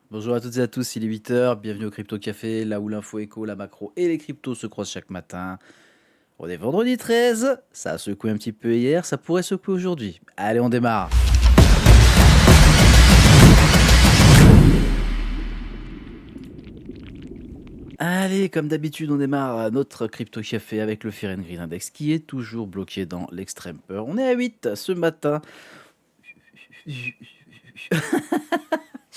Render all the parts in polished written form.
Bonjour à toutes et à tous, il est 8 h. Bienvenue au Crypto Café, là où l'info éco, la macro et les cryptos se croisent chaque matin. On est vendredi 13, ça a secoué un petit peu hier, ça pourrait secouer aujourd'hui. Allez, on démarre. Allez, comme d'habitude, on démarre notre Crypto Café avec le Fear and Greed Index qui est toujours bloqué dans l'extrême peur. On est à 8 ce matin.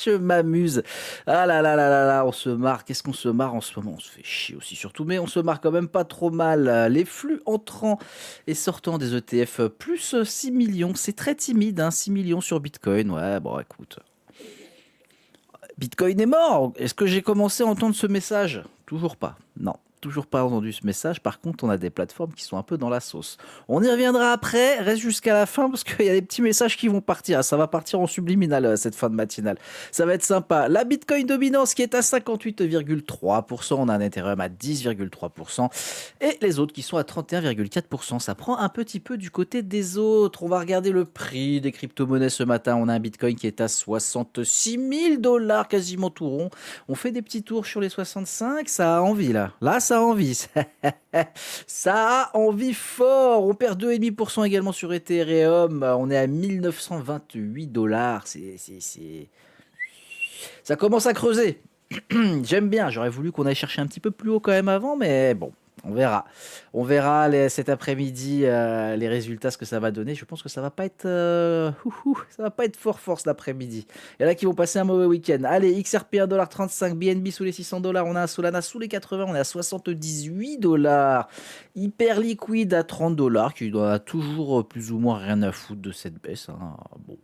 Je m'amuse. Ah là là là là là, on se marre. Qu'est-ce qu'on se marre en ce moment? On se fait chier aussi surtout, mais on se marre quand même pas trop mal. Les flux entrants et sortants des ETF, plus 6 millions. C'est très timide, hein, 6 millions sur Bitcoin. Ouais, bon, écoute. Bitcoin est mort. Est-ce que j'ai commencé à entendre ce message? Toujours pas. Non. Toujours pas entendu ce message. Par contre, on a des plateformes qui sont un peu dans la sauce. On y reviendra après. Reste jusqu'à la fin parce qu'il y a des petits messages qui vont partir. Ça va partir en subliminal cette fin de matinale. Ça va être sympa. La Bitcoin dominance qui est à 58,3%. On a un Ethereum à 10,3%. Et les autres qui sont à 31,4%. Ça prend un petit peu du côté des autres. On va regarder le prix des crypto-monnaies ce matin. On a un Bitcoin qui est à 66 000 $, quasiment tout rond. On fait des petits tours sur les 65. Ça a envie là. Là, ça a envie. Ça a envie fort. On perd 2,5% également sur Ethereum. On est à 1928 $. Ça commence à creuser. J'aime bien. J'aurais voulu qu'on aille chercher un petit peu plus haut quand même avant, mais bon. On verra. On verra cet après-midi les résultats, ce que ça va donner. Je pense que ça va pas être, ça va pas être fort cet après-midi. Il y en a qui vont passer un mauvais week-end. Allez, XRP 1,35 $, BNB sous les 600 $, on a un Solana sous les 80, on est à 78 $. Hyper liquide à 30 $, qui doit toujours plus ou moins rien à foutre de cette baisse, hein. Bon.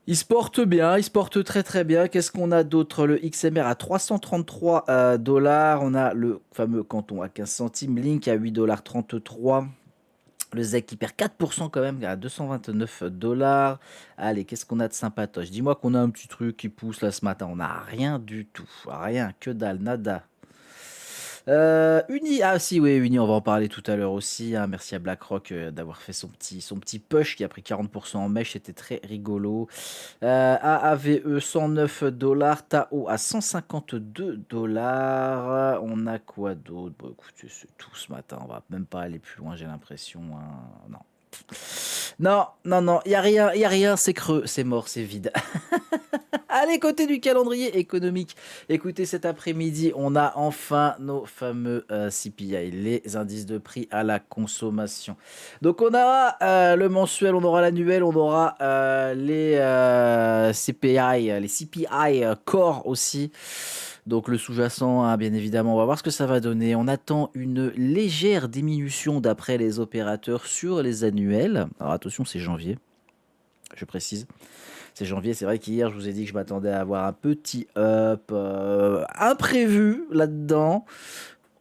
Il se porte bien, il se porte très très bien. Qu'est-ce qu'on a d'autre? Le XMR à 333 $. On a le fameux Canton à 15 centimes. Link à 8,33 $. Le ZEC qui perd 4% quand même à 229 $. Allez, qu'est-ce qu'on a de sympatoche? Dis-moi qu'on a un petit truc qui pousse là ce matin. On n'a rien du tout. Rien, que dalle, nada. Uni, ah si, oui, Uni, on va en parler tout à l'heure aussi, hein. Merci à BlackRock d'avoir fait son petit push qui a pris 40% en mèche, c'était très rigolo. AAVE 109 $, Tao à 152 $. On a quoi d'autre? Bon, écoutez, c'est tout ce matin, on va même pas aller plus loin, j'ai l'impression, hein. Non. Non, non, non, il y a rien, c'est creux, c'est mort, c'est vide. Allez, côté du calendrier économique, écoutez, cet après-midi, on a enfin nos fameux CPI, les indices de prix à la consommation. Donc, on aura le mensuel, on aura l'annuel, on aura les CPI core aussi. Donc, le sous-jacent, hein, bien évidemment, on va voir ce que ça va donner. On attend une légère diminution d'après les opérateurs sur les annuels. Alors, attention, c'est janvier, je précise. C'est janvier, c'est vrai qu'hier, je vous ai dit que je m'attendais à avoir un petit up imprévu là-dedans.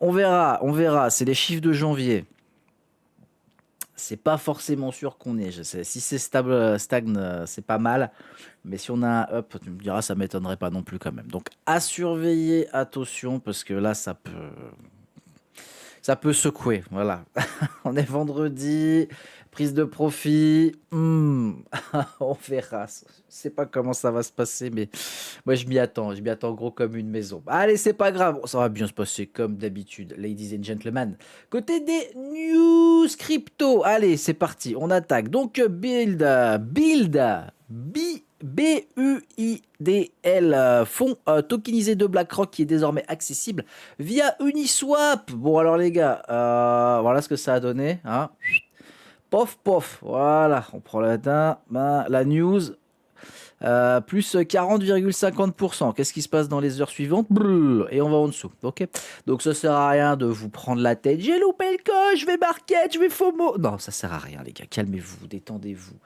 On verra. C'est les chiffres de janvier. C'est pas forcément sûr qu'on est. Je sais. Si c'est stable, stagne, c'est pas mal. Mais si on a un up, tu me diras, ça m'étonnerait pas non plus quand même. Donc à surveiller, attention, parce que là, ça peut secouer. Voilà. On est vendredi, prise de profit. On verra. Je sais pas comment ça va se passer, mais moi je m'y attends. Je m'y attends gros comme une maison. Allez, c'est pas grave. Ça va bien se passer comme d'habitude, ladies and gentlemen. Côté des news crypto, allez, c'est parti. On attaque. Donc, BUIDL, fonds tokenisé de BlackRock qui est désormais accessible via Uniswap. Bon, alors les gars, voilà ce que ça a donné, hein. Pof, pof, voilà, on prend la news, plus 40,50%. Qu'est-ce qui se passe dans les heures suivantes? Brrr, et on va en dessous, ok? Donc ça sert à rien de vous prendre la tête. J'ai loupé le coche, je vais market, je vais FOMO. Non, ça sert à rien, les gars, calmez-vous, détendez-vous.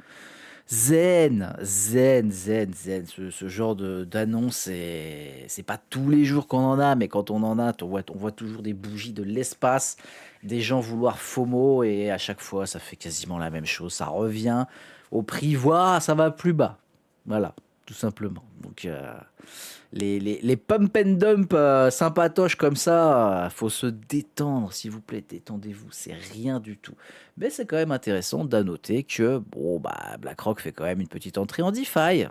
Zen, zen, zen, zen. Ce genre d'annonce, c'est pas tous les jours qu'on en a, mais quand on en a, on voit toujours des bougies de l'espace, des gens vouloir FOMO, et à chaque fois, ça fait quasiment la même chose. Ça revient au prix, voire ça va plus bas. Voilà, tout simplement. Donc, les pump and dump sympatoches comme ça, faut se détendre, s'il vous plaît, détendez-vous, c'est rien du tout. Mais c'est quand même intéressant d'annoter que bon, bah, BlackRock fait quand même une petite entrée en DeFi.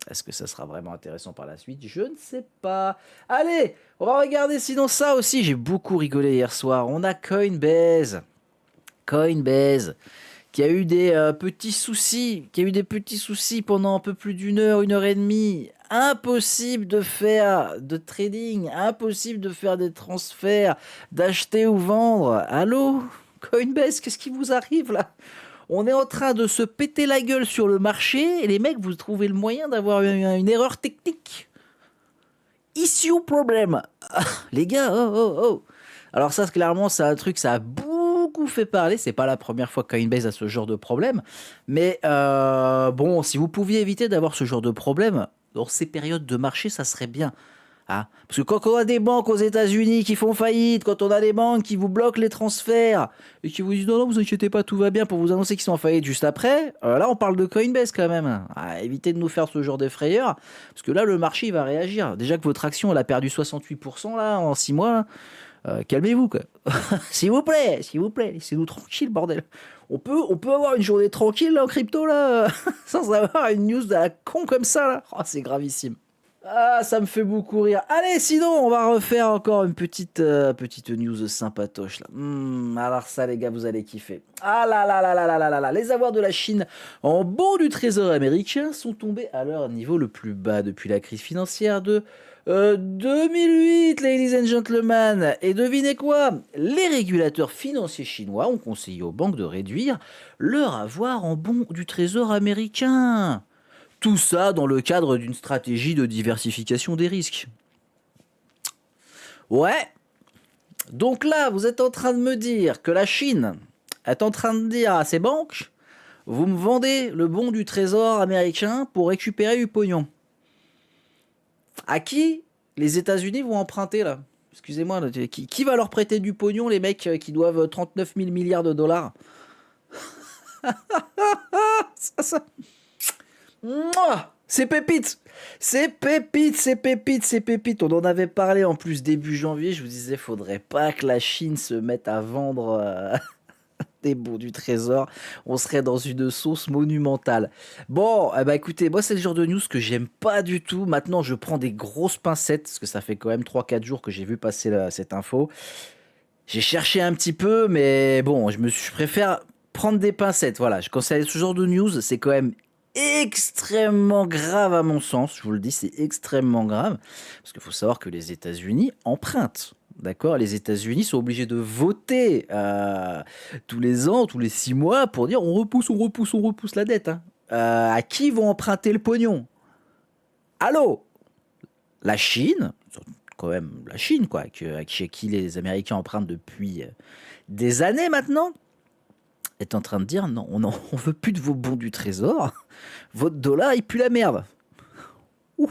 Est-ce que ça sera vraiment intéressant par la suite? Je ne sais pas. Allez, on va regarder sinon ça aussi. J'ai beaucoup rigolé hier soir. On a Coinbase. Coinbase qui a eu des petits soucis, qui a eu des petits soucis pendant un peu plus une heure et demie. Impossible de faire de trading, impossible de faire des transferts, d'acheter ou vendre. Allô? Coinbase, qu'est-ce qui vous arrive là? On est en train de se péter la gueule sur le marché et les mecs, vous trouvez le moyen d'avoir une erreur technique. Issue problème. Ah, les gars, oh oh oh. Alors ça, clairement, c'est un truc, ça a beaucoup fait parler. C'est pas la première fois que Coinbase a ce genre de problème. Mais bon, si vous pouviez éviter d'avoir ce genre de problème, dans ces périodes de marché, ça serait bien. Hein. Parce que quand on a des banques aux États-Unis qui font faillite, quand on a des banques qui vous bloquent les transferts et qui vous disent non, non, vous inquiétez pas, tout va bien pour vous annoncer qu'ils sont en faillite juste après, là on parle de Coinbase quand même. Ah, évitez de nous faire ce genre d'effrayeur parce que là le marché il va réagir. Déjà que votre action elle a perdu 68% là en 6 mois. Là. Calmez-vous quoi. S'il vous plaît, laissez-nous tranquille bordel. On peut avoir une journée tranquille là, en crypto là, sans avoir une news de la con comme ça là. Oh, c'est gravissime. Ah, ça me fait beaucoup rire. Allez, sinon, on va refaire encore une petite news sympatoche là. Alors ça, les gars, vous allez kiffer. Ah là là là là là là là là. Les avoirs de la Chine en bons du trésor américain sont tombés à leur niveau le plus bas depuis la crise financière de 2008, ladies and gentlemen. Et devinez quoi? Les régulateurs financiers chinois ont conseillé aux banques de réduire leur avoir en bons du trésor américain. Tout ça dans le cadre d'une stratégie de diversification des risques. Ouais, donc là, vous êtes en train de me dire que la Chine est en train de dire à ses banques, vous me vendez le bon du trésor américain pour récupérer du pognon. À qui les États-Unis vont emprunter là? Excusez-moi, là, qui va leur prêter du pognon, les mecs qui doivent 39 000 milliards de dollars? ça. Mouah, c'est pépite. C'est pépite, c'est pépite, c'est pépite. On en avait parlé en plus début janvier. Je vous disais, faudrait pas que la Chine se mette à vendre des bons du trésor. On serait dans une sauce monumentale. Bon, eh ben, écoutez, moi c'est le genre de news que j'aime pas du tout. Maintenant, je prends des grosses pincettes parce que ça fait quand même 3-4 jours que j'ai vu passer cette info. J'ai cherché un petit peu, mais bon, je préfère prendre des pincettes. Voilà, quand c'est ce genre de news, c'est quand même extrêmement grave à mon sens. Je vous le dis, c'est extrêmement grave. Parce qu'il faut savoir que les États-Unis empruntent. D'accord? Les États-Unis sont obligés de voter tous les ans, tous les 6 mois pour dire on repousse la dette. Hein. À qui vont emprunter le pognon? Allô? La Chine, quand même la Chine, quoi, chez qui les Américains empruntent depuis des années maintenant, est en train de dire non, on veut plus de vos bons du trésor, votre dollar il pue la merde. Ouh,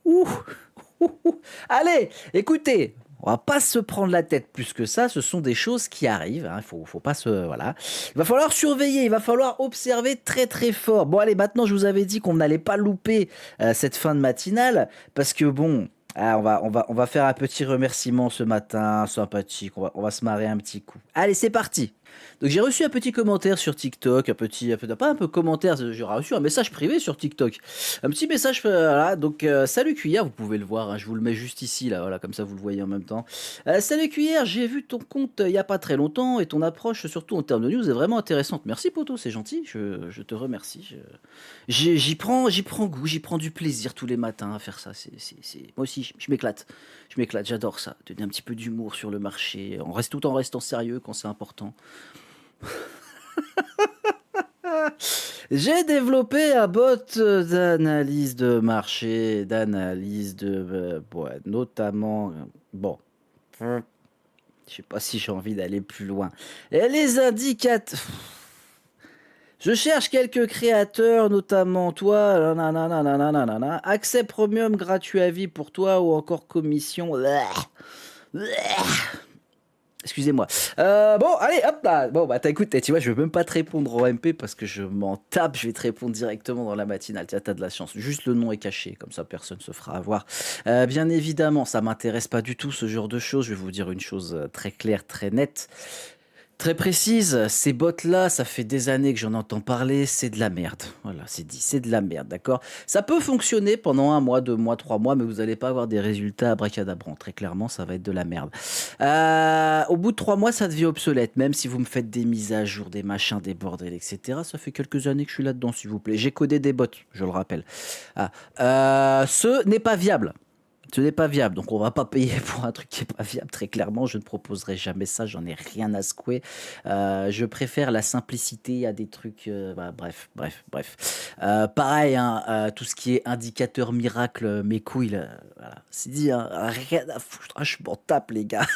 ouh, ouh, ouh. Allez, écoutez, on va pas se prendre la tête plus que ça, ce sont des choses qui arrivent, hein, faut pas se... Voilà. Il va falloir surveiller, il va falloir observer très très fort. Bon allez, maintenant je vous avais dit qu'on n'allait pas louper cette fin de matinale, parce que bon... Ah, on va faire un petit remerciement ce matin, sympathique, on va se marrer un petit coup. Allez, c'est parti. Donc j'ai reçu un petit commentaire sur TikTok, pas un peu commentaire, j'ai reçu un message privé sur TikTok. Un petit message, voilà, donc salut Cuillère, vous pouvez le voir, hein, je vous le mets juste ici, là, voilà, comme ça vous le voyez en même temps. Salut Cuillère, j'ai vu ton compte il y a pas très longtemps et ton approche, surtout en termes de news, est vraiment intéressante. Merci poto, c'est gentil, je te remercie. J'y prends goût, j'y prends du plaisir tous les matins à faire ça. Moi aussi, je m'éclate. Je m'éclate, j'adore ça. Donner un petit peu d'humour sur le marché, tout en restant sérieux quand c'est important. J'ai développé un bot d'analyse de marché, ouais, notamment, bon, je sais pas si j'ai envie d'aller plus loin. Et les indicateurs. Je cherche quelques créateurs, notamment toi, nanana, accès premium gratuit à vie pour toi ou encore commission. Excusez-moi. Bon, allez, hop là. Bon, bah, écoute, tu vois, je vais même pas te répondre en MP parce que je m'en tape. Je vais te répondre directement dans la matinale. Tiens, t'as de la chance. Juste le nom est caché, comme ça, personne se fera avoir. Bien évidemment, ça m'intéresse pas du tout ce genre de choses. Je vais vous dire une chose très claire, très nette. Très précise, ces bots-là, ça fait des années que j'en entends parler, c'est de la merde. Voilà, c'est dit, c'est de la merde, d'accord? Ça peut fonctionner pendant 1 mois, 2 mois, 3 mois, mais vous n'allez pas avoir des résultats abracadabrants. Très clairement, ça va être de la merde. Au bout de 3 mois, ça devient obsolète, même si vous me faites des mises à jour, des machins, des bordels, etc. Ça fait quelques années que je suis là-dedans, s'il vous plaît. J'ai codé des bots, je le rappelle. Ah. Ce n'est pas viable. Ce n'est pas viable, donc on va pas payer pour un truc qui est pas viable, très clairement. Je ne proposerai jamais ça, j'en ai rien à secouer. Je préfère la simplicité à des trucs. Bref, bref, bref. Pareil, hein, tout ce qui est indicateur miracle, mes couilles, là, voilà. C'est dit, hein, rien à foutre. Ah, je m'en tape, les gars.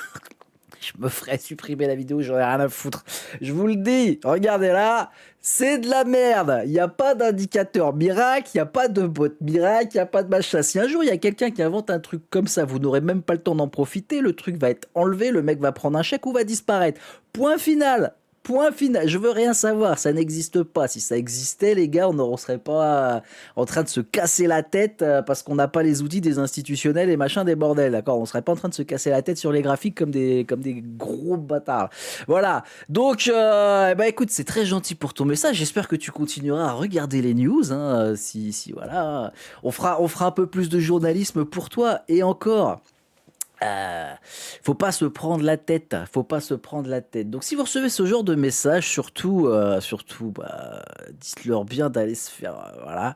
Je me ferais supprimer la vidéo, j'en ai rien à foutre. Je vous le dis, regardez là, c'est de la merde. Il n'y a pas d'indicateur miracle, il n'y a pas de bot miracle, il n'y a pas de machin. Si un jour il y a quelqu'un qui invente un truc comme ça, vous n'aurez même pas le temps d'en profiter, le truc va être enlevé, le mec va prendre un chèque ou va disparaître. Point final. Point final, je veux rien savoir, ça n'existe pas. Si ça existait, les gars, on ne serait pas en train de se casser la tête parce qu'on n'a pas les outils des institutionnels et machin des bordels, d'accord? On serait pas en train de se casser la tête sur les graphiques comme des gros bâtards. Voilà, donc, bah écoute, c'est très gentil pour ton message. J'espère que tu continueras à regarder les news. Hein, si voilà, on fera un peu plus de journalisme pour toi et encore. Faut pas se prendre la tête, faut pas se prendre la tête. Donc si vous recevez ce genre de message, surtout, dites-leur bien d'aller se faire, voilà.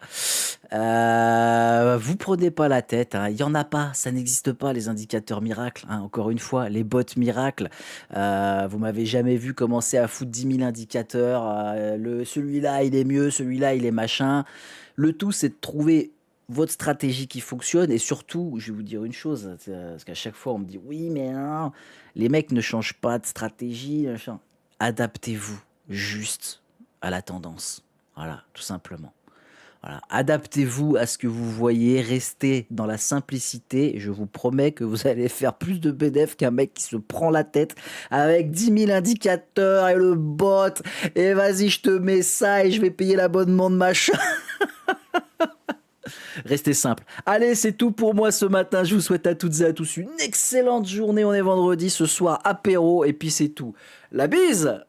Vous prenez pas la tête, hein. Il y en a pas, ça n'existe pas les indicateurs miracles. Hein. Encore une fois, les bots miracles. Vous m'avez jamais vu commencer à foutre 10 000 indicateurs. Celui-là il est mieux, celui-là il est machin. Le tout c'est de trouver votre stratégie qui fonctionne et surtout, je vais vous dire une chose, parce qu'à chaque fois on me dit oui mais non, les mecs ne changent pas de stratégie, machin. Adaptez-vous juste à la tendance, voilà, tout simplement. Voilà. Adaptez-vous à ce que vous voyez, restez dans la simplicité et je vous promets que vous allez faire plus de bénéf qu'un mec qui se prend la tête avec 10 000 indicateurs et le bot et vas-y je te mets ça et je vais payer l'abonnement de machin. Restez simple. Allez, c'est tout pour moi ce matin. Je vous souhaite à toutes et à tous une excellente journée. On est vendredi ce soir, apéro, et puis c'est tout. La bise!